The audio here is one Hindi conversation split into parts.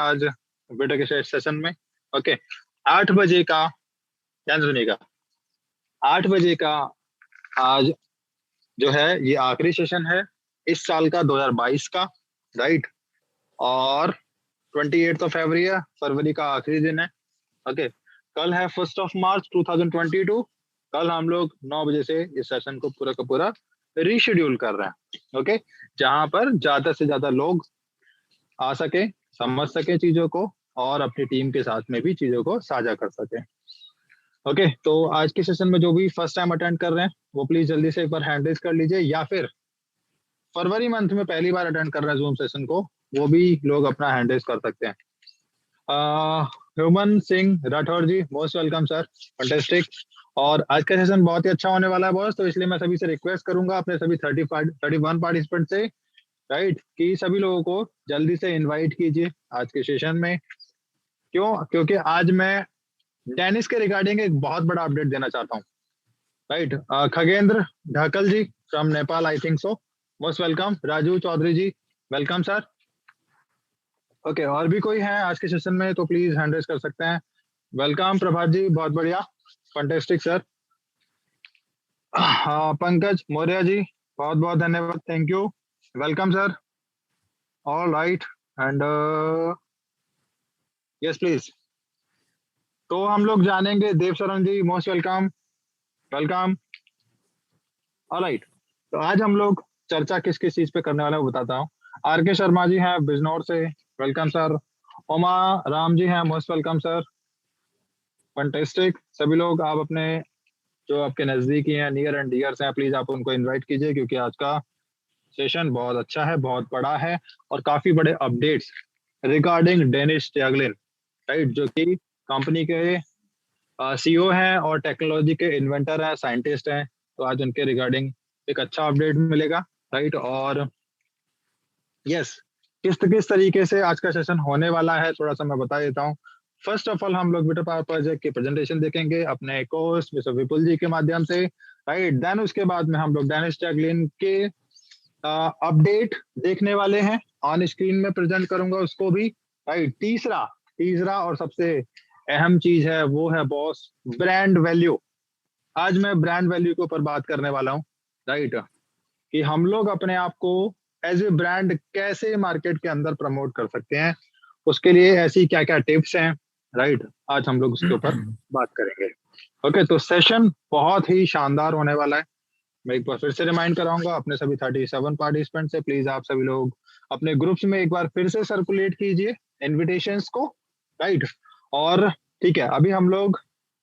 आज बेटा के सेशन में। ओके, 8 बजे का, ध्यान से सुनिएगा, 8 बजे का आज जो है ये आखिरी सेशन है इस साल का 2022 का, राइट। और 28 फरवरी का आखिरी दिन है। ओके, कल है 1 मार्च 2022। कल हम लोग 9 बजे से इस सेशन को पूरा का पूरा रीशेड्यूल कर रहे हैं। ओके, जहां पर ज्यादा से ज्यादा लोग आ सके, समझ सके चीजों को और अपनी टीम के साथ में भी चीजों को साझा कर सके। ओके, तो आज के सेशन में जो भी फर्स्ट टाइम अटेंड कर रहे हैं वो प्लीज जल्दी से एक बार हैंड रेज कर लीजिए, या फिर फरवरी मंथ में पहली बार अटेंड कर रहे हैं जूम सेशन को, वो भी लोग अपना हैंड रेज कर सकते हैं। ह्यूमन सिंह राठौर जी, मोस्ट वेलकम सर, फैंटास्टिक। और आज का सेशन बहुत ही अच्छा होने वाला है बॉस, तो इसलिए मैं सभी से रिक्वेस्ट करूंगा, अपने सभी 31 पार्टिसिपेंट से, राइट, कि सभी लोगों को जल्दी से इनवाइट कीजिए आज के सेशन में। क्योंकि आज मैं डेनिस के रिगार्डिंग एक बहुत बड़ा अपडेट देना चाहता हूँ, right. Khagendra Dhakal ji from Nepal, I think so, most welcome. Raju Chaudhary ji, welcome sir. Okay, और भी कोई है आज के सेशन में तो प्लीज हैंड रेज कर सकते हैं। वेलकम प्रभात जी, बहुत बढ़िया, फैंटास्टिक सर। पंकज मौर्य जी, बहुत बहुत धन्यवाद, thank you, welcome sir. All right, and yes please. तो हम लोग जानेंगे, Dev Sharan ji most welcome, welcome. All right, तो आज हम लोग चर्चा किस किस चीज पे करने वाले हैं वो बताता हूँ। आर के शर्मा जी हैं बिजनौर से, वेलकम सर। उमा राम जी हैं, मोस्ट वेलकम सर, फैंटास्टिक। सभी लोग आप अपने जो आपके नजदीकी हैं, नियर एंड डियर्स हैं, प्लीज आप उनको इनवाइट कीजिए, क्योंकि आज का सेशन बहुत अच्छा है, बहुत बड़ा है और काफी बड़े अपडेट्स रिगार्डिंग डेनिस टैगलिन, राइट, जो कि कंपनी के सीईओ हैं और टेक्नोलॉजी के इन्वेंटर हैं, साइंटिस्ट हैं। तो आज उनके रिगार्डिंग एक अच्छा अपडेट मिलेगा, राइट। और यस, किस किस तरीके से आज का सेशन होने वाला है थोड़ा सा मैं बता देता हूँ। फर्स्ट ऑफ ऑल हम लोग बीटा पावर प्रोजेक्ट की प्रेजेंटेशन देखेंगे अपने कोस्ट मिस्टर विपुल जी के माध्यम से, राइट। देन उसके बाद में हम लोग डेनिस टैगलिन के अपडेट देखने वाले हैं, ऑन स्क्रीन में प्रेजेंट करूंगा उसको भी, राइट। तीसरा तीसरा और सबसे अहम चीज है वो है बॉस, ब्रांड वैल्यू। आज मैं ब्रांड वैल्यू के ऊपर बात करने वाला हूँ, राइट, कि हम लोग अपने आप को एज ए ब्रांड कैसे मार्केट के अंदर प्रमोट कर सकते हैं, उसके लिए ऐसी क्या क्या टिप्स हैं, राइट, आज हम लोग उसके ऊपर बात करेंगे। ओके, तो सेशन बहुत ही शानदार होने वाला है। मैं एक बार फिर से रिमाइंड कराऊंगा अपने सभी 37 पार्टिसिपेंट से, प्लीज आप सभी लोग अपने ग्रुप्स में एक बार फिर से सर्कुलेट कीजिए इनविटेशंस को, राइट। और ठीक है, अभी हम लोग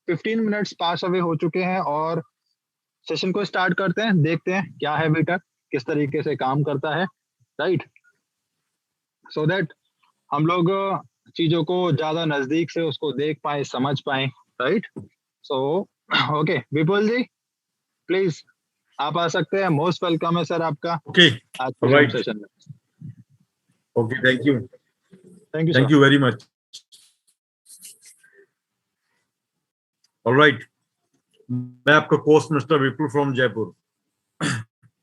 15 मिनट्स पास अवे हो चुके हैं और सेशन को स्टार्ट करते हैं, देखते हैं क्या है बेटा, किस तरीके से काम करता है, राइट, सो दैट हम लोग चीजों को ज्यादा नजदीक से उसको देख पाए, समझ पाए, right. So okay, Vipul ji please आप आ सकते हैं, मोस्ट वेलकम है सर आपका ओके, आज के जूम सेशन में। Okay, thank you thank you very much. Alright, मैं आपका host mister Vipul from Jaipur.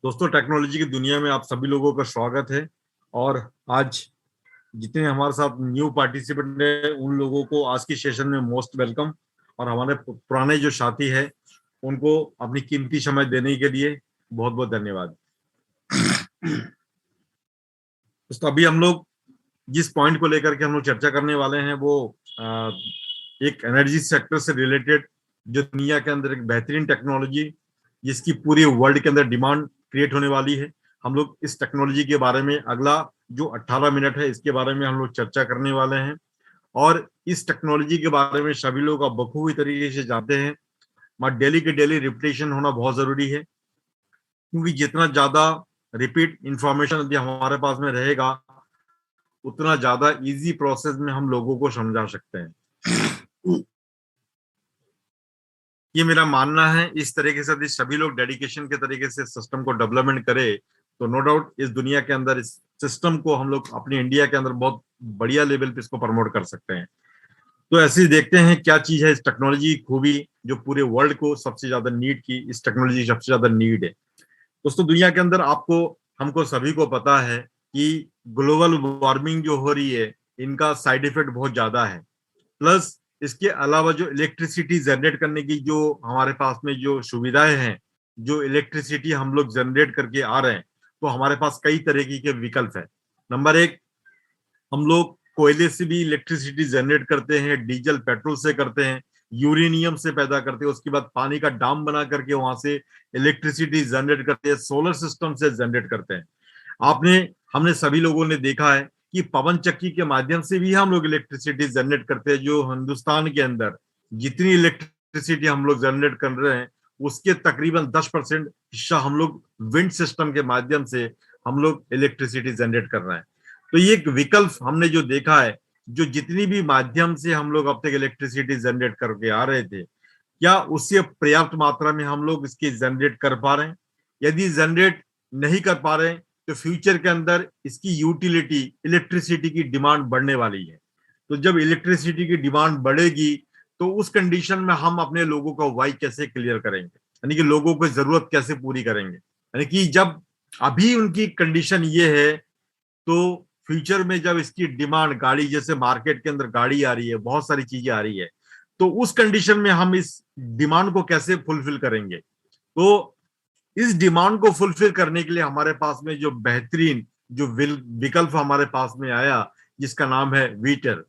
दोस्तों, टेक्नोलॉजी की दुनिया में आप सभी लोगों का स्वागत है। और आज जितने हमारे साथ न्यू पार्टिसिपेंट हैं उन लोगों को आज की सेशन में मोस्ट वेलकम, और हमारे पुराने जो साथी हैं उनको अपनी कीमती समय देने के लिए बहुत बहुत धन्यवाद। तो अभी हम लोग जिस पॉइंट को लेकर के हम लोग चर्चा करने वाले हैं वो एक एनर्जी सेक्टर से रिलेटेड, जो दुनिया के अंदर एक बेहतरीन टेक्नोलॉजी जिसकी पूरी वर्ल्ड के अंदर डिमांड क्रिएट होने वाली है। हम लोग इस टेक्नोलॉजी के बारे में अगला जो 18 मिनट है इसके बारे में हम लोग चर्चा करने वाले हैं। और इस टेक्नोलॉजी के बारे में सभी लोग अब बखूबी तरीके से जानते हैं, मगर डेली के डेली रिपीटेशन होना बहुत जरूरी है, क्योंकि जितना ज्यादा रिपीट इंफॉर्मेशन यदि हमारे पास में रहेगा उतना ज्यादा इजी प्रोसेस में हम लोगों को समझा सकते हैं। ये मेरा मानना है। इस तरीके से यदि सभी लोग डेडिकेशन के तरीके से सिस्टम को डेवलपमेंट करें तो नो डाउट इस दुनिया के अंदर इस सिस्टम को हम लोग अपने इंडिया के अंदर बहुत बढ़िया लेवल पे इसको प्रमोट कर सकते हैं। तो ऐसे ही देखते हैं क्या चीज है इस टेक्नोलॉजी की खूबी जो पूरे वर्ल्ड को सबसे ज्यादा नीड की, इस टेक्नोलॉजी सबसे ज्यादा नीड है। दोस्तों, दुनिया के अंदर आपको हमको सभी को पता है कि ग्लोबल वार्मिंग जो हो रही है इनका साइड इफेक्ट बहुत ज्यादा है। प्लस इसके अलावा जो इलेक्ट्रिसिटी जनरेट करने की जो हमारे पास में जो सुविधाएं हैं, जो इलेक्ट्रिसिटी हम लोग जनरेट करके आ रहे हैं, तो हमारे पास कई तरीके के विकल्प है। नंबर एक, हम लोग कोयले से भी इलेक्ट्रिसिटी जनरेट करते हैं, डीजल पेट्रोल से करते हैं, यूरेनियम से पैदा करते हैं, उसके बाद पानी का डाम बना करके वहां से इलेक्ट्रिसिटी जनरेट करते हैं, सोलर सिस्टम से जनरेट करते हैं। आपने हमने सभी लोगों ने देखा है कि पवन चक्की के माध्यम से भी हम लोग इलेक्ट्रिसिटी जनरेट करते हैं। जो हिंदुस्तान के अंदर जितनी इलेक्ट्रिसिटी हम लोग जनरेट कर रहे हैं, उसके तकरीबन 10% हिस्सा हम लोग विंड सिस्टम के माध्यम से हम लोग इलेक्ट्रिसिटी जनरेट कर रहे हैं। तो ये एक विकल्प हमने जो देखा है, जो जितनी भी माध्यम से हम लोग अब तक इलेक्ट्रिसिटी जनरेट करके आ रहे थे, क्या उससे पर्याप्त मात्रा में हम लोग इसकी जनरेट कर पा रहे हैं? यदि जनरेट नहीं कर पा रहे हैं, तो फ्यूचर के अंदर इसकी यूटिलिटी, इलेक्ट्रिसिटी की डिमांड बढ़ने वाली है। तो जब इलेक्ट्रिसिटी की डिमांड बढ़ेगी, तो उस कंडीशन में हम अपने लोगों का वाई कैसे क्लियर करेंगे, यानी कि लोगों को जरूरत कैसे पूरी करेंगे? यानी कि जब अभी उनकी कंडीशन ये है, तो फ्यूचर में जब इसकी डिमांड, गाड़ी जैसे मार्केट के अंदर गाड़ी आ रही है, बहुत सारी चीजें आ रही है, तो उस कंडीशन में हम इस डिमांड को कैसे फुलफिल करेंगे? तो इस डिमांड को फुलफिल करने के लिए हमारे पास में जो बेहतरीन जो विकल्प हमारे पास में आया, जिसका नाम है वीटर।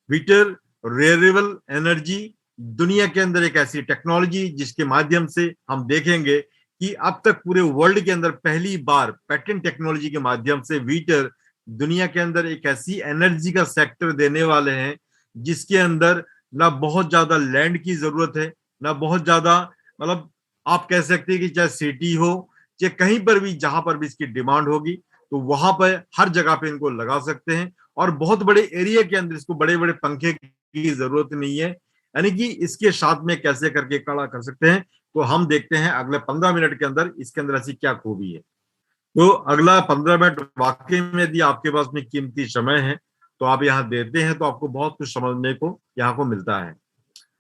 वीटर रिन्यूएबल एनर्जी, दुनिया के अंदर एक ऐसी टेक्नोलॉजी जिसके माध्यम से हम देखेंगे कि अब तक पूरे वर्ल्ड के अंदर पहली बार पैटेंट टेक्नोलॉजी के माध्यम से वीटर दुनिया के अंदर एक ऐसी एनर्जी का सेक्टर देने वाले हैं, जिसके अंदर ना बहुत ज्यादा लैंड की जरूरत है, ना बहुत ज्यादा, मतलब आप कह सकते हैं कि चाहे सिटी हो, चाहे कहीं पर भी, जहां पर भी इसकी डिमांड होगी, तो वहां पर हर जगह पे इनको लगा सकते हैं। और बहुत बड़े एरिया के अंदर इसको बड़े बड़े पंखे की जरूरत नहीं है, यानी कि इसके साथ में कैसे करके खड़ा कर सकते हैं। तो हम देखते हैं अगले 15 मिनट के अंदर इसके अंदर ऐसी क्या खूबी है। तो अगला 15 मिनट वाकई में यदि आपके पास में कीमती समय है, तो आप यहाँ देते हैं, तो आपको बहुत कुछ समझने को यहाँ को मिलता है।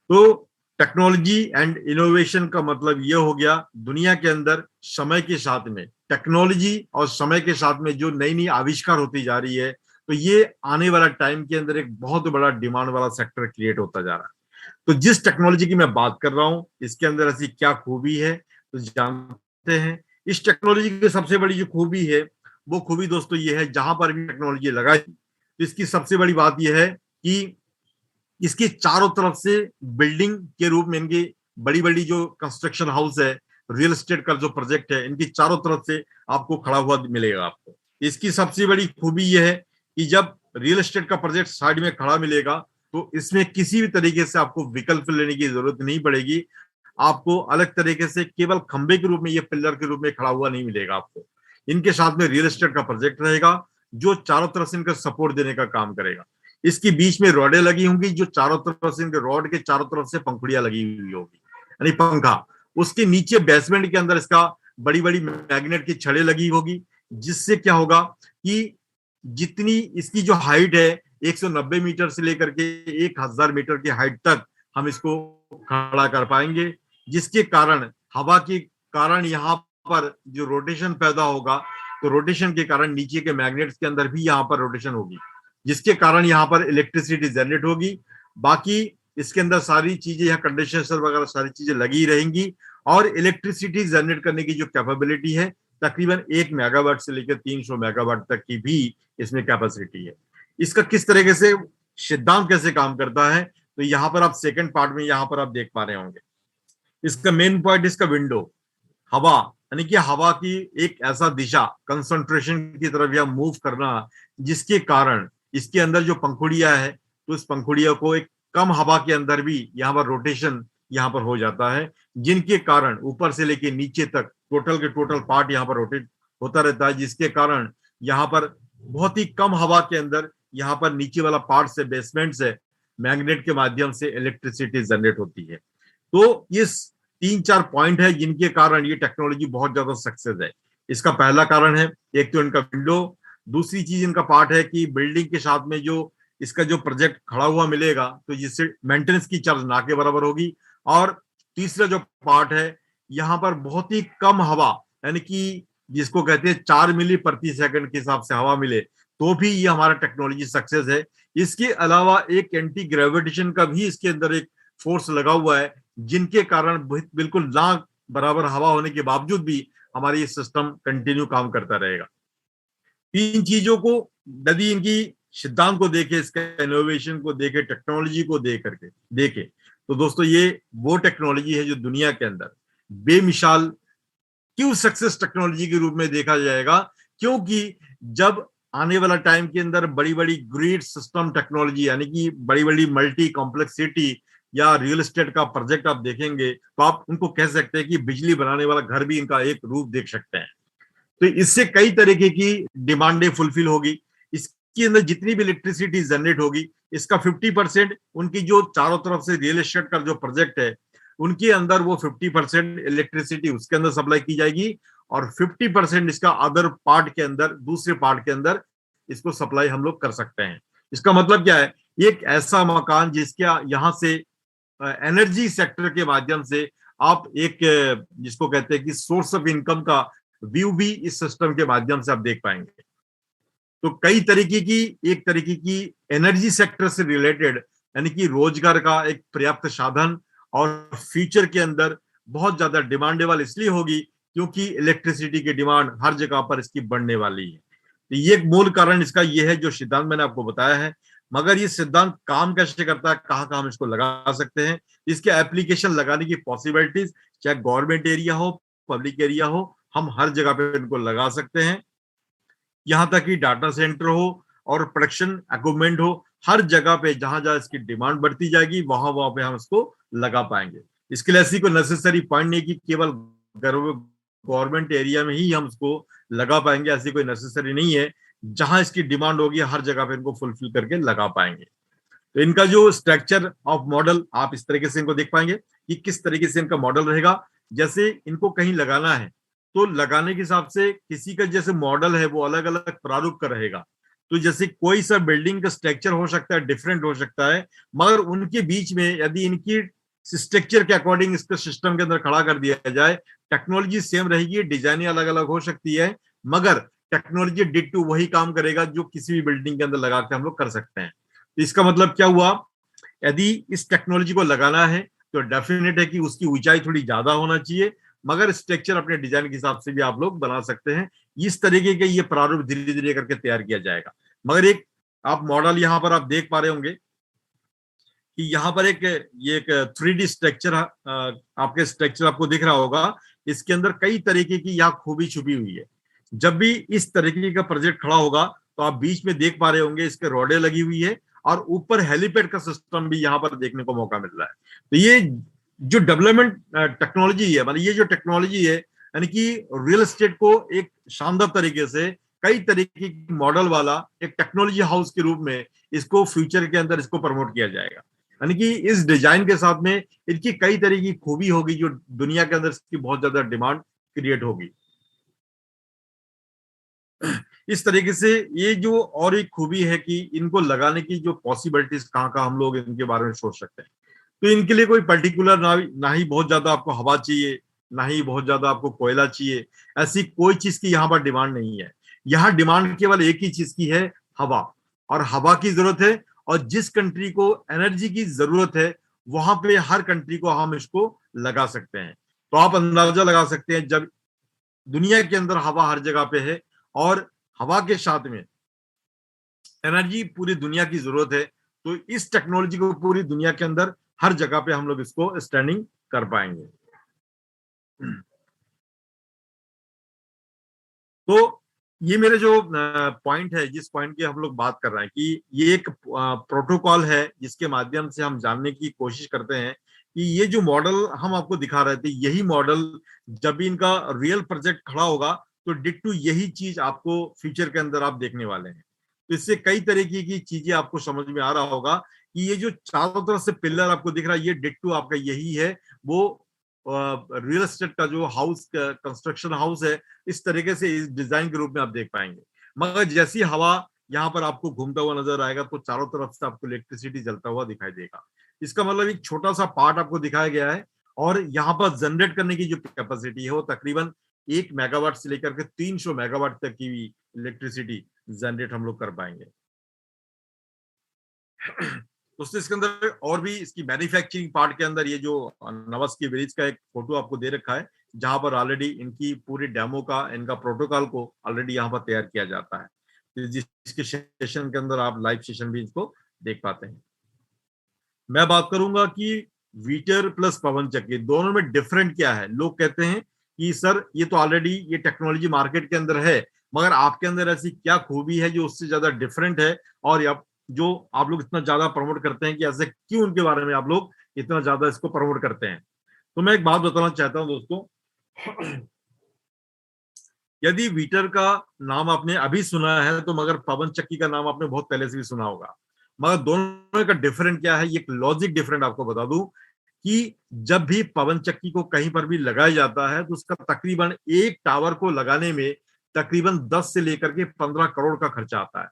तो टेक्नोलॉजी एंड इनोवेशन का मतलब ये हो गया, दुनिया के अंदर समय के साथ में टेक्नोलॉजी और समय के साथ में जो नई नई आविष्कार होती जा रही है, तो ये आने वाला टाइम के अंदर एक बहुत बड़ा डिमांड वाला सेक्टर क्रिएट होता जा रहा है। तो जिस टेक्नोलॉजी की मैं बात कर रहा हूं, इसके अंदर ऐसी क्या खूबी है, तो जानते हैं। इस टेक्नोलॉजी की सबसे बड़ी जो खूबी है, वो खूबी दोस्तों ये है, जहां पर भी टेक्नोलॉजी लगाई, तो इसकी सबसे बड़ी बात यह है कि इसके चारों तरफ से बिल्डिंग के रूप में, इनकी बड़ी बड़ी जो कंस्ट्रक्शन हाउस है, रियल एस्टेट का जो प्रोजेक्ट है, इनकी चारों तरफ से आपको खड़ा हुआ मिलेगा। आपको इसकी सबसे बड़ी खूबी यह है कि जब रियल एस्टेट का प्रोजेक्ट साइड में खड़ा मिलेगा, तो इसमें किसी भी तरीके से आपको विकल्प लेने की जरूरत नहीं पड़ेगी। आपको अलग तरीके से केवल खंबे के रूप में, ये पिलर के रूप में खड़ा हुआ नहीं मिलेगा आपको। इनके साथ में रियल एस्टेट का प्रोजेक्ट रहेगा, जो चारों तरफ से इनका सपोर्ट देने का काम करेगा। इसके बीच में रॉडें लगी होंगी, जो चारों तरफ से, इनके रॉड के चारों तरफ से पंखुड़ियां लगी हुई होगी, यानी पंखा। उसके नीचे बेसमेंट के अंदर इसका बड़ी बड़ी मैग्नेट की छड़ें लगी होगी, जिससे क्या होगा कि जितनी इसकी जो हाइट है, 190 मीटर से लेकर के 1000 मीटर की हाइट तक हम इसको खड़ा कर पाएंगे, जिसके कारण हवा के कारण यहाँ पर जो रोटेशन पैदा होगा, तो रोटेशन के कारण नीचे के मैग्नेट्स के अंदर भी यहाँ पर रोटेशन होगी, जिसके कारण यहाँ पर इलेक्ट्रिसिटी जनरेट होगी। बाकी इसके अंदर सारी चीजें, यहाँ कंडेंसर वगैरह सारी चीजें लगी रहेंगी, और इलेक्ट्रिसिटी जनरेट करने की जो कैपेबिलिटी है, तकरीबन 1 मेगावाट से लेकर 300 मेगावाट तक की भी इसमें कैपेसिटी है। इसका किस तरीके से सिद्धांत कैसे काम करता है, तो यहाँ पर आप सेकंड पार्ट में यहाँ पर आप देख पा रहे होंगे। इसका मेन पॉइंट, इसका विंडो, हवा, यानी कि हवा की एक ऐसा दिशा, कंसंट्रेशन की तरफ यह मूव करना, जिसके कारण इसके अंदर जो पंखुड़ियां है, तो इस पंखुड़ियों को एक कम हवा के अंदर भी यहाँ पर रोटेशन यहाँ पर हो जाता है, जिनके कारण ऊपर से लेके नीचे तक टोटल के टोटल पार्ट यहाँ पर रोटेट होता रहता है, जिसके कारण यहाँ पर बहुत ही कम हवा के अंदर यहाँ पर नीचे वाला पार्ट से, बेसमेंट से मैग्नेट के माध्यम से इलेक्ट्रिसिटी जनरेट होती है। तो ये 3-4 पॉइंट है जिनके कारण ये टेक्नोलॉजी बहुत ज्यादा सक्सेस है। इसका पहला कारण है, एक तो इनका विंडो, दूसरी चीज इनका पार्ट है कि बिल्डिंग के साथ में जो इसका जो प्रोजेक्ट खड़ा हुआ मिलेगा, तो जिससे मेंटेनेंस की चार्ज ना के बराबर होगी। और तीसरा जो पार्ट है, यहाँ पर बहुत ही कम हवा, यानी कि जिसको कहते हैं 4 मिली प्रति सेकंड के हिसाब से हवा मिले, तो भी ये हमारा टेक्नोलॉजी सक्सेस है। इसके अलावा एक एंटी ग्रेविटेशन का भी इसके अंदर एक फोर्स लगा हुआ है, जिनके कारण बिल्कुल ना बराबर हवा होने के बावजूद भी हमारा ये सिस्टम कंटिन्यू काम करता रहेगा। इन चीजों को यदि इनकी सिद्धांत को देखे, इसके इनोवेशन को देखे, टेक्नोलॉजी को देख करके देखे, तो दोस्तों ये वो टेक्नोलॉजी है जो दुनिया के अंदर बेमिसाल क्यों सक्सेस टेक्नोलॉजी के रूप में देखा जाएगा, क्योंकि जब आने वाला टाइम के अंदर बड़ी बड़ी ग्रिड सिस्टम टेक्नोलॉजी यानी कि बड़ी बड़ी मल्टी कॉम्प्लेक्स सिटी या रियल एस्टेट का प्रोजेक्ट आप देखेंगे, तो आप उनको कह सकते हैं कि बिजली बनाने वाला घर भी इनका एक रूप देख सकते हैं। तो इससे कई तरीके की डिमांडें फुलफिल होगी। इसके अंदर जितनी भी इलेक्ट्रिसिटी जनरेट होगी, इसका 50% उनकी जो चारों तरफ से रियल एस्टेट का जो प्रोजेक्ट है उनके अंदर वो 50% इलेक्ट्रिसिटी उसके अंदर सप्लाई की जाएगी, और 50% इसका अदर पार्ट के अंदर, दूसरे पार्ट के अंदर इसको सप्लाई हम लोग कर सकते हैं। इसका मतलब क्या है, एक ऐसा मकान जिसके यहाँ से एनर्जी सेक्टर के माध्यम से आप एक जिसको कहते हैं कि सोर्स ऑफ इनकम का व्यू भी इस सिस्टम के माध्यम से आप देख पाएंगे। तो कई तरीके की, एक तरीके की एनर्जी सेक्टर से रिलेटेड यानी कि रोजगार का एक पर्याप्त साधन, और फ्यूचर के अंदर बहुत ज्यादा डिमांडेबल इसलिए होगी क्योंकि इलेक्ट्रिसिटी की डिमांड हर जगह पर इसकी बढ़ने वाली है। तो ये एक मूल कारण इसका ये है जो सिद्धांत मैंने आपको बताया है। मगर ये सिद्धांत काम कैसे करता है, कहाँ कहाँ हम इसको लगा सकते हैं, इसके एप्लीकेशन लगाने की पॉसिबिलिटीज, चाहे गवर्नमेंट एरिया हो, पब्लिक एरिया हो, हम हर जगह पे इनको लगा सकते हैं। यहां तक कि डाटा सेंटर हो और प्रोडक्शन इक्विपमेंट हो, हर जगह पे जहां जहां इसकी डिमांड बढ़ती जाएगी वहां वहां पे हम इसको लगा पाएंगे। इसके लिए ऐसी कोई नेसेसरी पॉइंट नहीं कि केवल गवर्नमेंट एरिया में ही हम इसको लगा पाएंगे, ऐसी कोई नेसेसरी नहीं है। जहां इसकी डिमांड होगी हर जगह पे इनको फुलफिल करके लगा पाएंगे। तो इनका जो स्ट्रक्चर ऑफ मॉडल आप इस तरीके से इनको देख पाएंगे कि किस तरीके से इनका मॉडल रहेगा। जैसे इनको कहीं लगाना है तो लगाने के हिसाब से किसी का जैसे मॉडल है वो अलग अलग प्रारूप का रहेगा। तो जैसे कोई सा बिल्डिंग का स्ट्रक्चर हो सकता है, डिफरेंट हो सकता है, मगर उनके बीच में यदि इनकी स्ट्रक्चर के अकॉर्डिंग इसको सिस्टम के अंदर खड़ा कर दिया जाए, टेक्नोलॉजी सेम रहेगी, डिजाइने अलग अलग हो सकती है, मगर टेक्नोलॉजी डिट्टू वही काम करेगा जो किसी भी बिल्डिंग के अंदर लगा के हम लोग कर सकते हैं। तो इसका मतलब क्या हुआ, यदि इस टेक्नोलॉजी को लगाना है तो डेफिनेट है कि उसकी ऊंचाई थोड़ी ज्यादा होना चाहिए, मगर स्ट्रक्चर अपने डिजाइन के हिसाब से भी आप लोग बना सकते हैं। इस तरीके के ये प्रारूप धीरे धीरे करके तैयार किया जाएगा। मगर एक आप मॉडल यहाँ पर आप देख पा रहे होंगे कि यहाँ पर ये एक 3D स्ट्रक्चर आपके स्ट्रक्चर आपको दिख रहा होगा। इसके अंदर कई तरीके की यहाँ खूबी छुपी हुई है। जब भी इस तरीके का प्रोजेक्ट खड़ा होगा तो आप बीच में देख पा रहे होंगे इसके रोडे लगी हुई है, और ऊपर हेलीपैड का सिस्टम भी यहाँ पर देखने को मौका मिल रहा है। तो ये जो डेवलपमेंट टेक्नोलॉजी है, मतलब ये जो टेक्नोलॉजी है यानी कि रियल एस्टेट को एक शानदार तरीके से कई तरीके की मॉडल वाला एक टेक्नोलॉजी हाउस के रूप में इसको फ्यूचर के अंदर इसको प्रमोट किया जाएगा। यानी कि इस डिजाइन के साथ में इनकी कई तरह की खूबी होगी जो दुनिया के अंदर इसकी बहुत ज्यादा डिमांड क्रिएट होगी। इस तरीके से ये जो और एक खूबी है कि इनको लगाने की जो पॉसिबिलिटीज कहाँ कहाँ हम लोग इनके बारे में सोच सकते हैं। तो इनके लिए कोई पर्टिकुलर ना ही बहुत ज्यादा आपको हवा चाहिए, ना ही बहुत ज्यादा आपको कोयला चाहिए, ऐसी कोई चीज की यहाँ पर डिमांड नहीं है। यहाँ डिमांड केवल एक ही चीज की है, हवा। और हवा की जरूरत है, और जिस कंट्री को एनर्जी की जरूरत है वहां पे हर कंट्री को हम इसको लगा सकते हैं। तो आप अंदाजा लगा सकते हैं जब दुनिया के अंदर हवा हर जगह पे है और हवा के साथ में एनर्जी पूरी दुनिया की जरूरत है, तो इस टेक्नोलॉजी को पूरी दुनिया के अंदर हर जगह पे हम लोग इसको स्टैंडिंग कर पाएंगे। तो ये मेरे जो पॉइंट है, जिस पॉइंट की हम लोग बात कर रहे हैं कि ये एक प्रोटोकॉल है जिसके माध्यम से हम जानने की कोशिश करते हैं कि ये जो मॉडल हम आपको दिखा रहे थे, यही मॉडल जब भी इनका रियल प्रोजेक्ट खड़ा होगा तो डिट्टू यही चीज आपको फ्यूचर के अंदर आप देखने वाले हैं। तो इससे कई तरीके की चीजें आपको समझ में आ रहा होगा कि ये जो चारों तरफ से पिलर आपको दिख रहा है, ये डिट्टू आपका यही है, वो रियल एस्टेट का जो हाउस कंस्ट्रक्शन हाउस है, इस तरीके से इस डिजाइन के रूप में आप देख पाएंगे। मगर जैसी हवा यहाँ पर आपको घूमता हुआ नजर आएगा तो चारों तरफ से आपको इलेक्ट्रिसिटी जलता हुआ दिखाई देगा। इसका मतलब एक छोटा सा पार्ट आपको दिखाया गया है, और यहाँ पर जनरेट करने की जो कैपेसिटी है वो तकरीबन 1 मेगावाट से लेकर के 300 मेगावाट तक की इलेक्ट्रिसिटी जनरेट हम लोग कर पाएंगे। दोस्तों इसके अंदर और भी इसकी मैन्युफैक्चरिंग पार्ट के अंदर ये जो नवस की ब्रिज का एक फोटो आपको दे रखा है, जहां पर ऑलरेडी इनकी पूरी डेमो का, इनका प्रोटोकॉल को ऑलरेडी यहाँ पर तैयार किया जाता है। तो जिसके सेशन के अंदर आप लाइव सेशन भी इसको देख पाते हैं। मैं बात करूंगा कि वीटर प्लस पवन चक्की दोनों में डिफरेंट क्या है। लोग कहते हैं कि सर ये तो ऑलरेडी ये टेक्नोलॉजी मार्केट के अंदर है, मगर आपके अंदर ऐसी क्या खूबी है जो उससे ज्यादा डिफरेंट है, और जो आप लोग इतना ज्यादा प्रमोट करते हैं कि ऐसे क्यों उनके बारे में आप लोग इतना ज्यादा इसको प्रमोट करते हैं। तो मैं एक बात बताना चाहता हूं दोस्तों, यदि वीटर का नाम आपने अभी सुना है तो मगर पवन चक्की का नाम आपने बहुत पहले से भी सुना होगा। मगर दोनों का डिफरेंट क्या है, ये एक लॉजिक डिफरेंट आपको बता दूं कि जब भी पवन चक्की को कहीं पर भी लगाया जाता है तो उसका तकरीबन एक टावर को लगाने में तकरीबन 10 से लेकर के 15 करोड़ का खर्चा आता है।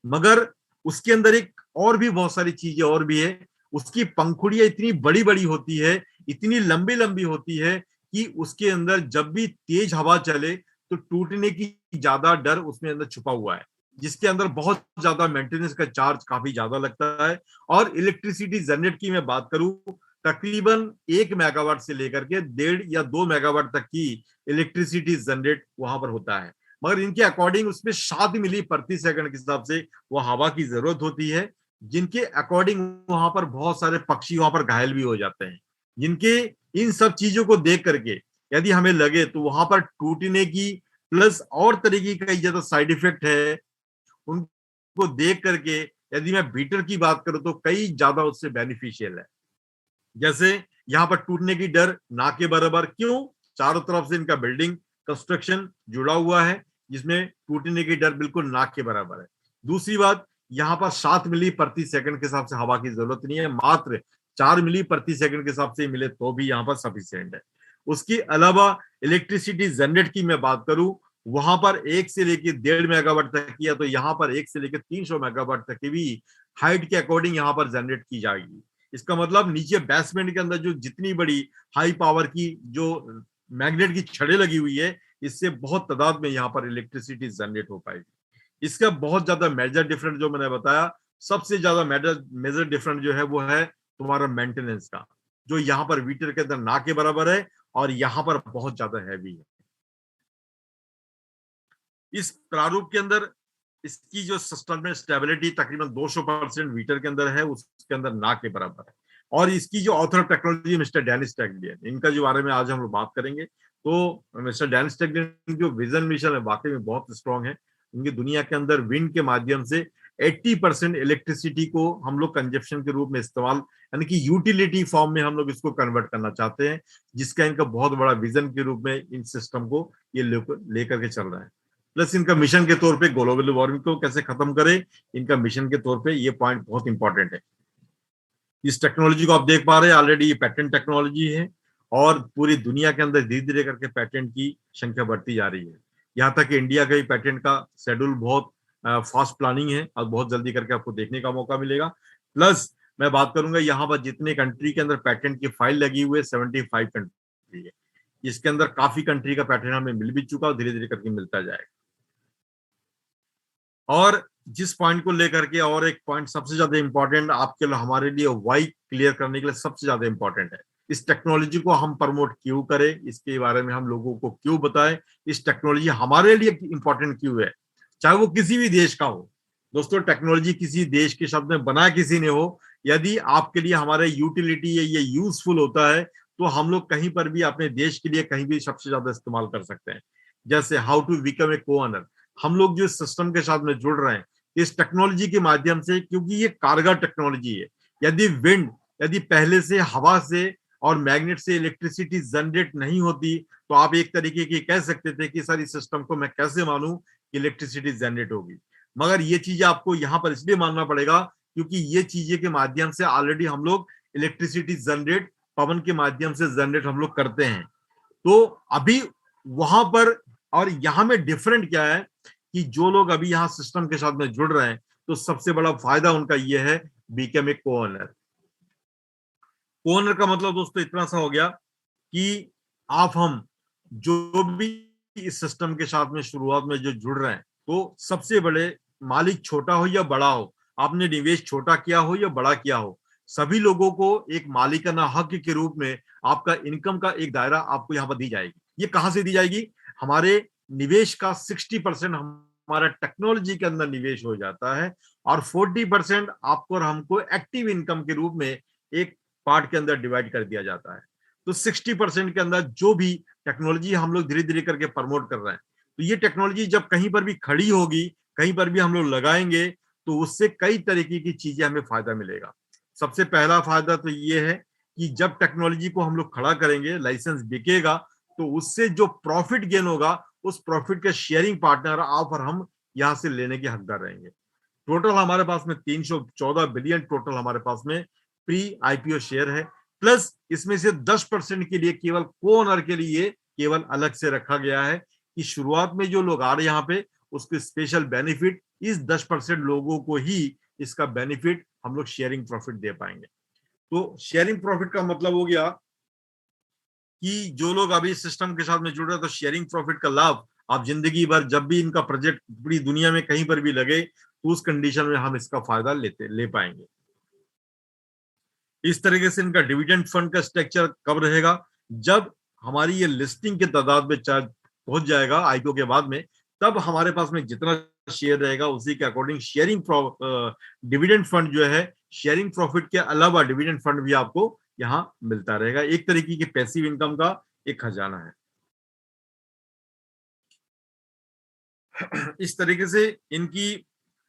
मगर उसके अंदर एक और भी बहुत सारी चीजें और भी है। उसकी पंखुड़ियां इतनी बड़ी बड़ी होती है, इतनी लंबी लंबी होती है कि उसके अंदर जब भी तेज हवा चले तो टूटने की ज्यादा डर उसमें अंदर छुपा हुआ है, जिसके अंदर बहुत ज्यादा मेंटेनेंस का चार्ज काफी ज्यादा लगता है। और इलेक्ट्रिसिटी जनरेट की मैं बात करूं, तकरीबन 1 मेगावाट से लेकर के 1.5 या 2 मेगावाट तक की इलेक्ट्रिसिटी जनरेट वहां पर होता है। मगर इनके अकॉर्डिंग उसमें 7 मिली प्रति सेकंड के हिसाब से वो हवा की जरूरत होती है, जिनके अकॉर्डिंग वहां पर बहुत सारे पक्षी वहां पर घायल भी हो जाते हैं। जिनके इन सब चीजों को देख करके यदि हमें लगे तो वहां पर टूटने की प्लस और तरीके का ज्यादा साइड इफेक्ट है, उनको देख करके यदि मैं बीटर की बात करूं तो कई ज्यादा उससे बेनिफिशियल है। जैसे यहाँ पर टूटने की डर ना के बराबर, क्यों? चारों तरफ से इनका बिल्डिंग कंस्ट्रक्शन जुड़ा हुआ है, जिसमें टूटने की डर बिल्कुल नाक के बराबर है। दूसरी बात, यहाँ पर 7 मिली प्रति सेकंड के हिसाब से हवा की जरूरत नहीं है, मात्र 4 मिली प्रति सेकंड के हिसाब से मिले तो भी यहाँ पर सफिशिएंट है। उसके अलावा इलेक्ट्रिसिटी जनरेट की मैं बात करूं, वहां पर 1 से लेकर 1.5 मेगावाट तक की है, तो यहाँ पर 1 से लेकर 300 मेगावाट तक की भी हाइट के अकॉर्डिंग यहाँ पर जनरेट की जाएगी। इसका मतलब नीचे बेसमेंट के अंदर जो जितनी बड़ी हाई पावर की जो मैग्नेट की छड़ें लगी हुई है, इससे बहुत तादाद में यहाँ पर इलेक्ट्रिसिटी जनरेट हो पाएगी। इसका बहुत ज्यादा मेजर डिफरेंट जो मैंने बताया, सबसे ज्यादा मेजर डिफरेंट जो है वो है तुम्हारा मेंटेनेंस का, जो यहाँ पर वीटर के अंदर ना के बराबर है और यहाँ पर बहुत ज्यादा हैवी है। इस प्रारूप के अंदर इसकी जो सिस्टम में स्टेबिलिटी तकरीबन 200% वीटर के अंदर है, उसके अंदर ना के बराबर है। और इसकी जो author of technology mister Dennis Teglian, इनका जो बारे में आज हम लोग बात करेंगे, तो मिस्टर डेनिस टेगलियन जो विजन मिशन है वाकई में बहुत स्ट्रॉन्ग है। उनकी दुनिया के अंदर विंड के माध्यम से 80% इलेक्ट्रिसिटी को हम लोग कंजप्शन के रूप में इस्तेमाल, यानी कि यूटिलिटी फॉर्म में हम लोग इसको कन्वर्ट करना चाहते हैं, जिसका इनका बहुत बड़ा विजन के रूप में इन सिस्टम को ये लेकर के चल रहा है। प्लस इनका मिशन के तौर पे ग्लोबल वार्मिंग को कैसे खत्म करे, इनका मिशन के तौर पे ये पॉइंट बहुत इंपॉर्टेंट है। इस टेक्नोलॉजी को आप देख पा रहे हैं, ऑलरेडी ये पैटेंट टेक्नोलॉजी है और पूरी दुनिया के अंदर धीरे धीरे करके पैटेंट की संख्या बढ़ती जा रही है। यहाँ तक कि इंडिया का ही पैटेंट का शेड्यूल बहुत फास्ट प्लानिंग है और बहुत जल्दी करके आपको देखने का मौका मिलेगा। प्लस मैं बात करूंगा यहाँ पर जितने कंट्री के अंदर पैटेंट की फाइल लगी हुई है 75 कंट्री है। इसके अंदर काफी कंट्री का पैटेंट हमें मिल भी चुका और धीरे धीरे करके मिलता जाएगा। और जिस पॉइंट को लेकर के और एक पॉइंट सबसे ज्यादा इंपॉर्टेंट आपके लिए, हमारे लिए वाई क्लियर करने के लिए सबसे ज्यादा इंपॉर्टेंट है, इस टेक्नोलॉजी को हम प्रमोट क्यों करें, इसके बारे में हम लोगों को क्यों बताएं, इस टेक्नोलॉजी हमारे लिए इंपॉर्टेंट क्यों है, चाहे वो किसी भी देश का हो। दोस्तों टेक्नोलॉजी किसी देश के शब्द में बना किसी ने हो, यदि आपके लिए हमारे यूटिलिटी है, ये यूजफुल होता है, तो हम लोग कहीं पर भी अपने देश के लिए कहीं भी सबसे ज्यादा इस्तेमाल कर सकते हैं। जैसे हाउ टू बिकम ए को-ओनर, हम लोग जो सिस्टम के साथ में जुड़ रहे हैं इस टेक्नोलॉजी के माध्यम से, क्योंकि ये कारगर टेक्नोलॉजी है। यदि पहले से हवा से और मैग्नेट से इलेक्ट्रिसिटी जनरेट नहीं होती तो आप एक तरीके की कह सकते थे कि सारी सिस्टम को मैं कैसे मानूं कि इलेक्ट्रिसिटी जनरेट होगी। मगर ये चीजें आपको यहाँ पर इसलिए मानना पड़ेगा क्योंकि ये चीजें के माध्यम से ऑलरेडी हम लोग इलेक्ट्रिसिटी जनरेट पवन के माध्यम से जनरेट हम लोग करते हैं। तो अभी वहां पर और यहाँ में डिफरेंट क्या है कि जो लोग अभी यहाँ सिस्टम के साथ में जुड़ रहे हैं तो सबसे बड़ा फायदा उनका ये है, बिकम ए को-ओनर। को-ओनर का मतलब दोस्तों इतना सा हो गया कि आप हम जो भी इस सिस्टम के साथ में शुरुआत में जो जुड़ रहे हैं, तो सबसे बड़े मालिक छोटा हो या बड़ा हो, आपने निवेश छोटा किया हो या बड़ा किया हो, सभी लोगों को एक मालिकाना हक के रूप में आपका इनकम का एक दायरा आपको यहाँ पर दी जाएगी। ये कहाँ से दी जाएगी? हमारे निवेश का 60% हमारा टेक्नोलॉजी के अंदर निवेश हो जाता है और 40% आपको और हमको एक्टिव इनकम के रूप में एक पार्ट के अंदर डिवाइड कर दिया जाता है। तो 60% के अंदर जो भी टेक्नोलॉजी हम लोग धीरे धीरे करके प्रमोट कर रहे हैं, तो ये टेक्नोलॉजी जब कहीं पर भी खड़ी होगी, कहीं पर भी हम लोग लगाएंगे, तो उससे कई तरीके की चीजें हमें फायदा मिलेगा। सबसे पहला फायदा तो ये है कि जब टेक्नोलॉजी को हम लोग खड़ा करेंगे, लाइसेंस बिकेगा, तो उससे जो प्रॉफिट गेन होगा, उस प्रॉफिट के शेयरिंग पार्टनर आप और हम यहाँ से लेने के हकदार रहेंगे। टोटल हमारे पास में 314 बिलियन टोटल हमारे पास में प्री आईपीओ शेयर है, प्लस इसमें से 10% के लिए केवल को ओनर के लिए केवल अलग से रखा गया है कि शुरुआत में जो लोग आ रहे हैं यहाँ पे, उसके स्पेशल बेनिफिट इस 10% लोगों को ही इसका बेनिफिट हम लोग शेयरिंग प्रॉफिट दे पाएंगे। तो शेयरिंग प्रॉफिट का मतलब हो गया कि जो लोग अभी सिस्टम के साथ में जुड़ रहे हैं, तो शेयरिंग प्रॉफिट का लाभ आप जिंदगी भर जब भी इनका प्रोजेक्ट पूरी दुनिया में कहीं पर भी लगे, तो उस कंडीशन में हम इसका फायदा ले पाएंगे। इस तरीके से इनका डिविडेंड फंड का स्ट्रक्चर कब रहेगा? जब हमारी ये लिस्टिंग की तादाद में पहुंच जाएगा आईपीओ के बाद में, तब हमारे पास में जितना शेयर रहेगा उसी के अकॉर्डिंग शेयरिंग डिविडेंड फंड जो है, शेयरिंग प्रॉफिट के अलावा डिविडेंड फंड भी आपको यहाँ मिलता रहेगा। एक तरीके की पैसिव इनकम का एक खजाना है। इस तरीके से इनकी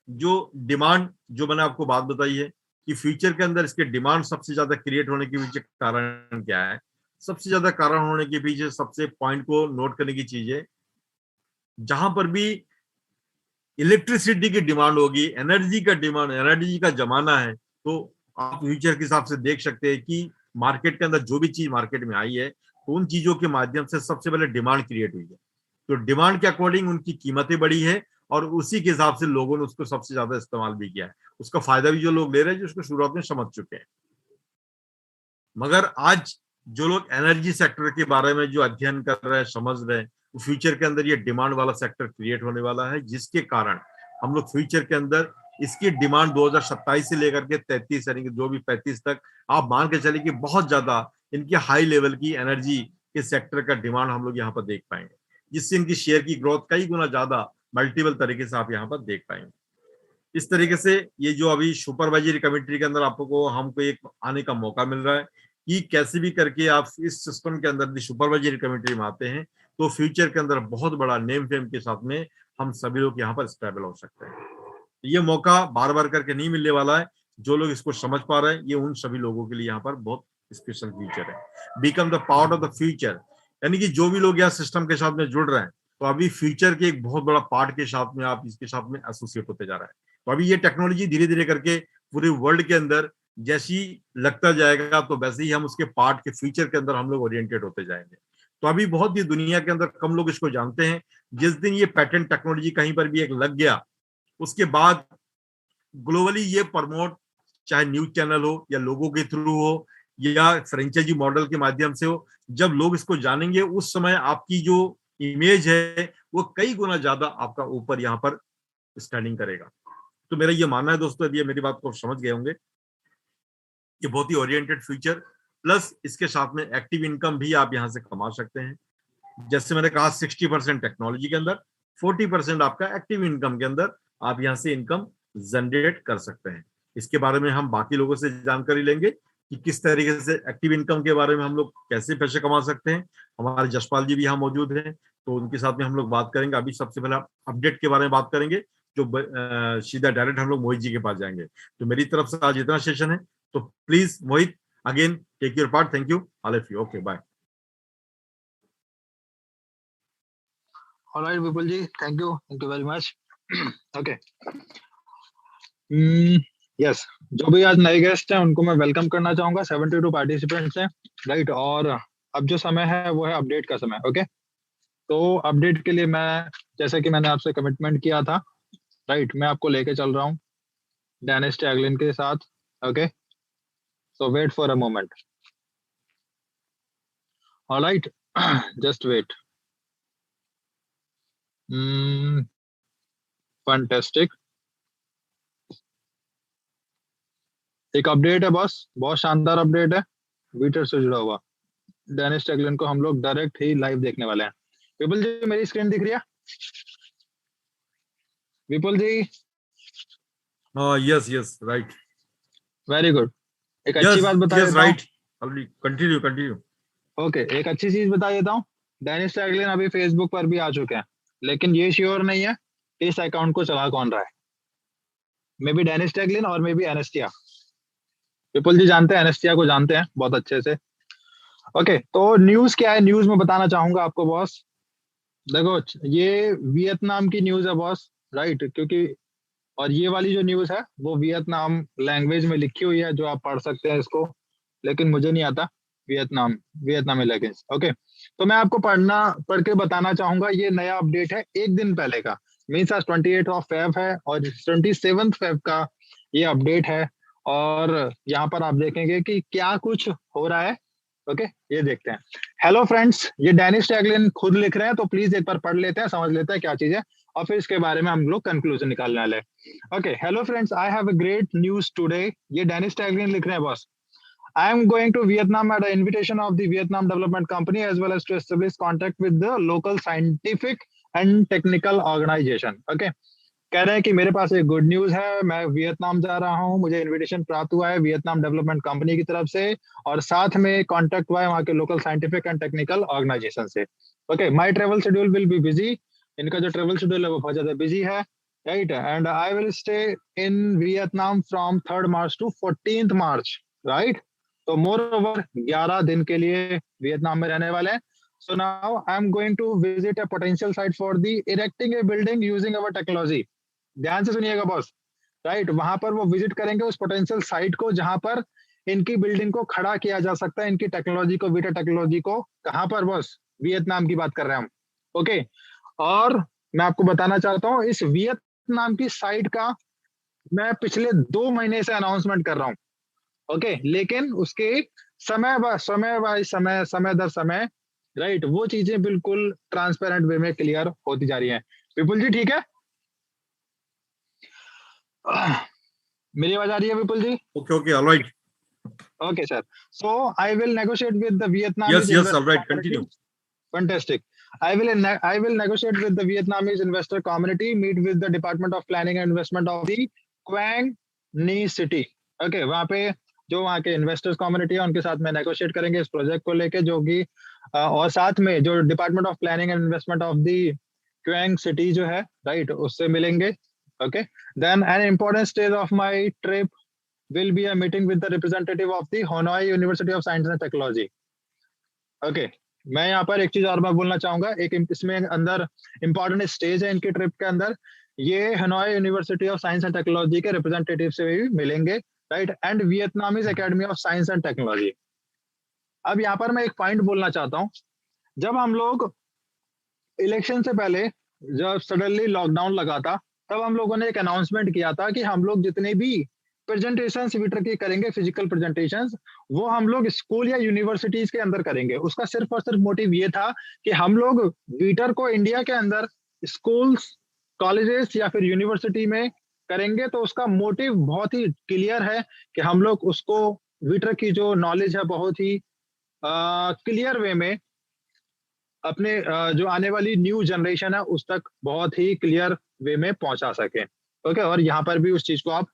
जो डिमांड, जो मैंने आपको बात बताई है कि फ्यूचर के अंदर इसके डिमांड सबसे ज्यादा क्रिएट होने के पीछे कारण क्या है? सबसे ज्यादा कारण होने के पीछे सबसे पॉइंट को नोट करने की चीज है, जहां पर भी इलेक्ट्रिसिटी की डिमांड होगी, एनर्जी का डिमांड, एनर्जी का जमाना है, तो आप फ्यूचर के हिसाब से देख सकते हैं कि मार्केट के अंदर जो भी चीज मार्केट में आई है, तो उन चीजों के माध्यम से सबसे पहले डिमांड क्रिएट हुई है। तो डिमांड के अकॉर्डिंग उनकी कीमतें बढ़ी है और उसी के हिसाब से लोगों ने उसको सबसे ज्यादा इस्तेमाल भी किया है। उसका फायदा भी जो लोग ले रहे हैं, जो उसको शुरुआत में समझ चुके हैं। मगर आज जो लोग एनर्जी सेक्टर के बारे में जो अध्ययन कर रहे हैं, समझ रहे हैं, फ्यूचर के अंदर ये डिमांड वाला सेक्टर क्रिएट होने वाला है, जिसके कारण हम लोग फ्यूचर के अंदर इसकी डिमांड 2027 से लेकर के 33 यानी कि जो भी 35 तक आप मान के चले कि बहुत ज्यादा इनकी हाई लेवल की एनर्जी के सेक्टर का डिमांड हम लोग यहाँ पर देख पाएंगे, जिससे इनकी शेयर की ग्रोथ कई गुना ज्यादा मल्टीपल तरीके से आप यहाँ पर देख पाएंगे। इस तरीके से ये जो अभी सुपरवाइजरी कमेटी के अंदर आपको हमको एक आने का मौका मिल रहा है कि कैसे भी करके आप इस सिस्टम के अंदर सुपरवाइजरी कमेटी में आते हैं, तो फ्यूचर के अंदर बहुत बड़ा नेम फेम के साथ में हम सभी लोग यहाँ पर स्टेबल हो सकते हैं। ये मौका बार बार करके नहीं मिलने वाला है। जो लोग इसको समझ पा रहे हैं, ये उन सभी लोगों के लिए यहाँ पर बहुत स्पेशल फ्यूचर है। Become the part of the future, यानी कि जो भी लोग यहाँ सिस्टम के साथ में जुड़ रहे हैं, तो अभी फ्यूचर के एक बहुत बड़ा पार्ट के साथ में आप इसके साथ में एसोसिएट होते जा रहा है। तो अभी ये टेक्नोलॉजी धीरे धीरे करके पूरे वर्ल्ड के अंदर जैसी लगता जाएगा, तो वैसे ही हम उसके पार्ट के फ्यूचर के अंदर हम लोग ओरिएंटेड होते जाएंगे। तो अभी बहुत ही दुनिया के अंदर कम लोग इसको जानते हैं। जिस दिन ये पैटेंट टेक्नोलॉजी कहीं पर भी एक लग गया, उसके बाद ग्लोबली ये प्रमोट, चाहे न्यूज चैनल हो या लोगों के थ्रू हो या फ्रेंचाइजी मॉडल के माध्यम से हो, जब लोग इसको जानेंगे, उस समय आपकी जो इमेज है वो कई गुना ज्यादा आपका ऊपर यहाँ पर स्टैंडिंग करेगा। तो मेरा ये मानना है दोस्तों, यदि मेरी बात को समझ गए होंगे, ये बहुत ही ओरिएंटेड फ्यूचर, प्लस इसके साथ में एक्टिव इनकम भी आप यहाँ से कमा सकते हैं। जैसे मैंने कहा 60% टेक्नोलॉजी के अंदर, 40% आपका एक्टिव इनकम के अंदर आप यहाँ से इनकम जनरेट कर सकते हैं। इसके बारे में हम बाकी लोगों से जानकारी लेंगे कि किस तरीके से एक्टिव इनकम के बारे में हम लोग कैसे पैसे कमा सकते हैं। हमारे जसपाल जी भी यहाँ मौजूद हैं, तो उनके साथ में हम लोग बात करेंगे। अभी सबसे पहले अपडेट के बारे में बात करेंगे, जो सीधा डायरेक्ट हम लोग मोहित जी के पास जाएंगे। तो मेरी तरफ से आज इतना सेशन है, तो please Mohit again take your part. Thank you all of you. Okay, bye. Alright Vipul ji, thank you very much. Okay, yes, जो भी आज नए गेस्ट हैं उनको मैं वेलकम करना चाहूंगा। 72 पार्टिसिपेंट्स हैं, राइट। और अब जो समय है वो है अपडेट का समय। ओके, तो अपडेट के लिए मैं, जैसे कि मैंने आपसे कमिटमेंट किया था, राइट, मैं आपको लेके चल रहा हूँ डेनिस टैगलिन के साथ। Okay, so wait for a moment. Alright, just wait. Fantastic. एक अपडेट है बॉस, बहुत शानदार अपडेट है वीटर से जुड़ा हुआ। डेनिस टैगलिन को हम लोग डायरेक्ट ही लाइव देखने वाले हैं। विपुल जी मेरी स्क्रीन दिख रही है? Vipul ji? Yes yes right. Very good. एक अच्छी यस बात बता यस देता हूँ। राइट। Continue continue. ओके, एक अच्छी चीज बता देता हूँ। डेनिस टैगलिन अभी फेसबुक पर भी आ चुके हैं, लेकिन ये श्योर नहीं है कि इस अकाउंट को चला कौन रहा है। मे बी डेनिस टैगलिन और मे बी एनेस्टिया। विपुल जी जानते हैं, एनेस्टिया को जानते हैं बहुत अच्छे से। ओके, तो न्यूज क्या है, न्यूज में बताना चाहूंगा आपको बॉस। देखो, ये वियतनाम की न्यूज है बॉस, राइट? क्योंकि और ये वाली जो न्यूज है वो वियतनाम लैंग्वेज में लिखी हुई है, जो आप पढ़ सकते हैं इसको, लेकिन मुझे नहीं आता वियतनामी लैंग्वेज। ओके, तो मैं आपको पढ़ के बताना चाहूंगा। ये नया अपडेट है एक दिन पहले का, मीन्स आज 28 ऑफ फेब है और 27 फेब का ये अपडेट है। और यहाँ पर आप देखेंगे कि क्या कुछ हो रहा है। ओके, ये देखते हैं। हेलो फ्रेंड्स, ये डेनिस टैगलिन खुद लिख रहे हैं, तो प्लीज एक बार पढ़ लेते हैं, समझ लेते हैं क्या चीज है, और फिर इसके बारे में हम लोग कंक्लूजन निकालने वाले हैं। Okay, hello friends, I have a great news today. ये डेनिस टैगलिन लिख रहे हैं boss. I am going to Vietnam at the invitation of the Vietnam Development Company, as well as to establish contact with the local scientific and technical organization. Okay, कह रहे हैं कि मेरे पास एक गुड न्यूज है, मैं वियतनाम जा रहा हूं, मुझे इनविटेशन प्राप्त हुआ है वियतनाम डेवलपमेंट कंपनी की तरफ से, और साथ में कांटेक्ट हुआ है वहां के local scientific and technical organisation से। Okay, my travel schedule will be busy. इनका जो ट्रेवल शेड्यूल है वो बहुत ज्यादा बिजी है, right? And I will stay in Vietnam from 3rd March two 14th March, right? तो मोर ओवर 11 दिन के लिए वियतनाम में रहने वाले हैं। So now I'm going to visit a potential site for the erecting a building using our technology. ध्यान से सुनिएगा बॉस, राइट? वहां पर वो विजिट करेंगे उस पोटेंशियल साइट को जहां पर इनकी बिल्डिंग को खड़ा किया जा सकता है, इनकी टेक्नोलॉजी को, वीटा टेक्नोलॉजी को। कहां पर बॉस? वियतनाम की बात कर रहे हैं हम। ओके, और मैं आपको बताना चाहता हूँ इस वियतनाम की साइट का मैं पिछले 2 महीने से अनाउंसमेंट कर रहा हूँ। ओके, लेकिन उसके समय दर समय, राइट, वो चीजें बिल्कुल ट्रांसपेरेंट वे में क्लियर होती जा रही हैं। विपुल जी ठीक है? मेरी आवाज आ रही है Vipul ji? Okay okay alright. Okay, sir. So I will negotiate with the yes Vietnamese yes investor alright community. Continue. Fantastic. I will negotiate with the Vietnamese investor community, meet with the Department of Planning and Investment of the Quang Ni City. Okay, वहाँ पे जो वहाँ के इन्वेस्टर्स कम्युनिटी है उनके साथ में नेगोशिएट करेंगे इस प्रोजेक्ट को लेके, जो कि और साथ में जो department of planning and investment of the Quang city जो है, राइट, उससे मिलेंगे। Okay, then an important stage of my trip will be a meeting with the representative of the Hanoi University of Science and Technology. Okay, मैं यहाँ पर एक चीज और मैं बोलना चाहूंगा। एक इसमें अंदर इंपॉर्टेंट स्टेज है इनकी ट्रिप के अंदर, ये Hanoi university of science and technology के रिप्रेजेंटेटिव से भी मिलेंगे, right? And Vietnamese academy of science and technology. अब यहाँ पर मैं एक पॉइंट बोलना चाहता हूँ। जब हम लोग इलेक्शन से पहले, जब सडनली लॉकडाउन लगा था, तब हम लोगों ने एक अनाउंसमेंट किया था कि हम लोग जितने भी प्रेजेंटेशन वीटर की करेंगे, फिजिकल प्रेजेंटेशन, वो हम लोग स्कूल या यूनिवर्सिटीज के अंदर करेंगे। उसका सिर्फ और सिर्फ मोटिव ये था कि हम लोग वीटर को इंडिया के अंदर स्कूल्स, कॉलेजेस या फिर यूनिवर्सिटी में करेंगे। तो उसका मोटिव बहुत ही क्लियर है कि हम लोग उसको, वीटर की जो नॉलेज है बहुत ही क्लियर वे में अपने जो आने वाली न्यू जनरेशन है उस तक बहुत ही क्लियर वे में पहुंचा सके। ओके, और यहाँ पर भी उस चीज को आप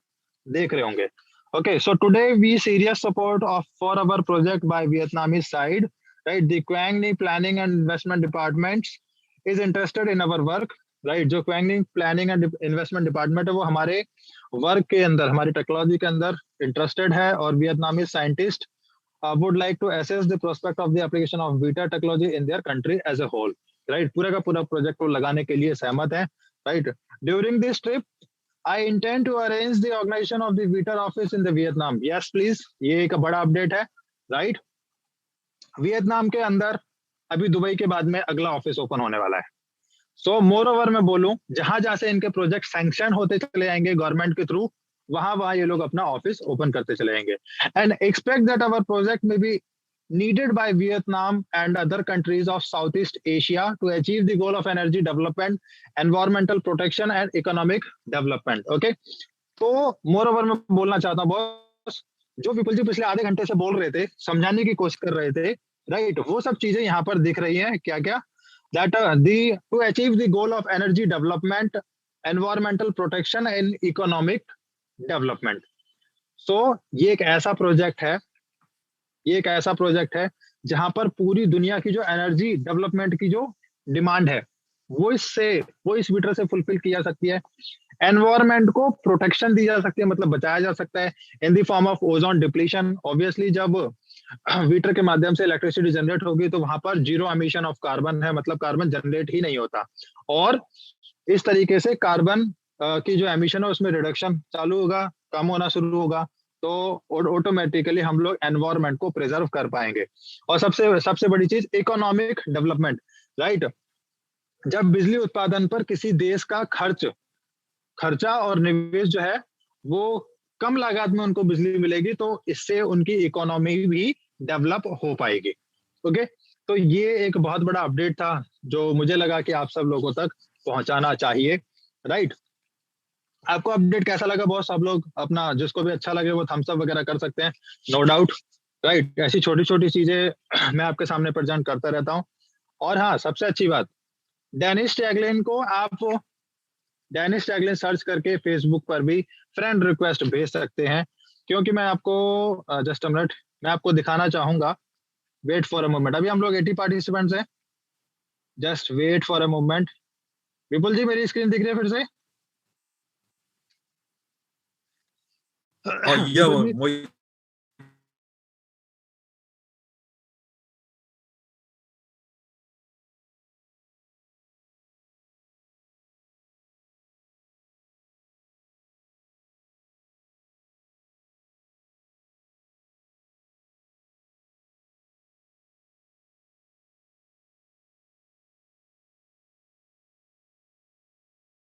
देख रहे होंगे। Okay, so today we serious support of for our project by Vietnamese side, right? The Quang Ni Planning and Investment Departments is interested in our work, right? जो Quang Ni Planning and Investment Department है वो हमारे वर्क के अंदर, हमारी टेक्नोलॉजी के अंदर इंटरेस्टेड है, और Vietnamese scientist would like to assess the prospect of the application of Vita technology in their country as a whole, right? पूरा का पूरा प्रोजेक्ट को लगाने के लिए सहमत है, right? During this trip I intend to arrange the organization of the Vita office in the Vietnam. Yes, please. ये एक बड़ा अपडेट है, राइट? वियतनाम के अंदर अभी दुबई के बाद में अगला ऑफिस ओपन होने वाला है। सो मोर ओवर मैं बोलूं, जहां जहां से इनके प्रोजेक्ट सैंक्शन होते चले जाएंगे गवर्नमेंट के थ्रू, वहां वहां ये लोग अपना ऑफिस ओपन करते चले जाएंगे। And expect that our project में be needed by Vietnam and other countries of Southeast Asia to achieve the goal of energy development, environmental protection and economic development. Okay, तो मोर ओवर मैं बोलना चाहता हूँ बॉस, जो विपुल जी पिछले आधे घंटे से बोल रहे थे, समझाने की कोशिश कर रहे थे, राइट, वो सब चीजें यहाँ पर दिख रही हैं। क्या क्या? That to achieve the goal of energy development, environmental protection and economic development. So ये एक ऐसा प्रोजेक्ट है, ये एक ऐसा प्रोजेक्ट है जहां पर पूरी दुनिया की जो एनर्जी डेवलपमेंट की जो डिमांड है वो इस मीटर से फुलफिल की जा सकती है। एनवायरमेंट को प्रोटेक्शन दी जा सकती है, मतलब बचाया जा सकता है in the form of ozone depletion. Obviously जब वीटर के माध्यम से इलेक्ट्रिसिटी जनरेट होगी तो वहां पर जीरो एमिशन ऑफ कार्बन है, मतलब कार्बन जनरेट ही नहीं होता, और इस तरीके से कार्बन की जो एमिशन है उसमें रिडक्शन चालू होगा, कम होना शुरू होगा, तो ऑटोमेटिकली हम लोग एनवायरमेंट को प्रिजर्व कर पाएंगे। और सबसे बड़ी चीज इकोनॉमिक डेवलपमेंट, राइट। जब बिजली उत्पादन पर किसी देश का खर्चा और निवेश जो है वो कम लागत में उनको बिजली मिलेगी, तो इससे उनकी इकोनॉमी भी डेवलप हो पाएगी। ओके, तो ये एक बहुत बड़ा अपडेट था जो मुझे लगा कि आप सब लोगों तक पहुंचाना चाहिए, राइट। आपको अपडेट कैसा लगा बॉस? आप लोग अपना, जिसको भी अच्छा लगे वो थम्स अप वगैरह कर सकते हैं, नो डाउट, राइट। ऐसी छोटी छोटी चीजें मैं आपके सामने प्रेजेंट करता रहता हूँ। और हाँ, सबसे अच्छी बात, डेनिस टैगलिन को आप डेनिस टैगलिन सर्च करके फेसबुक पर भी फ्रेंड रिक्वेस्ट भेज सकते हैं, क्योंकि मैं आपको जस्ट अ मिनट, मैं आपको दिखाना चाहूंगा। वेट फॉर अ मोमेंट, अभी हम लोग 80 पार्टिसिपेंट्स हैं, just wait for a moment. Vipul ji मेरी स्क्रीन दिख रही है फिर से? और ये